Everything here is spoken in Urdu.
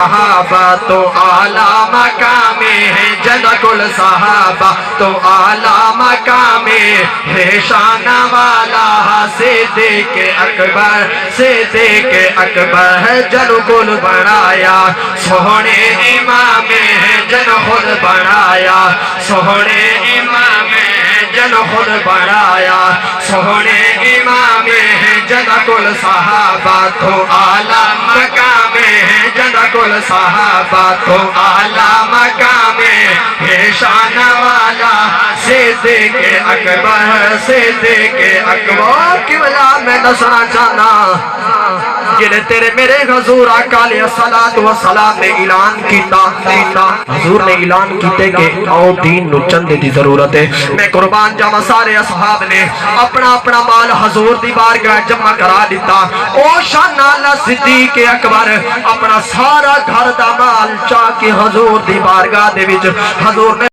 صحابہ تو اعلیٰ مقام ہے، جنت الصحابہ تو اعلیٰ مقام ہے، شان والا صدیق اکبر، صدیق اکبر جن کل بنایا، سونے امام ہے جن خود بنایا، سونے امام ہے جن خود بنایا، سونے امام ہے جنت الصحابہ تو اعلیٰ مقام ہے، جنت الصحابہ تو اعلیٰ مقام ہے، شان والا صدیق اکبر، صدیق اکبر کی وجہ میں دسنا چاہنا جنہیں تیرے میرے حضور آقا علیہ السلام نے اعلان کیتا، حضور نے اعلان کیتے کہ آؤ دین نو چندے دی ضرورت ہے۔ میں قربان جاواں سارے اصحاب نے اپنا اپنا مال حضور دی بارگاہ جمع کرا دیتا، او شان والا صدیق اکبر اپنا سارا گھر دا مال چاہ کے حضور دی بارگاہ دے وچ حضور نے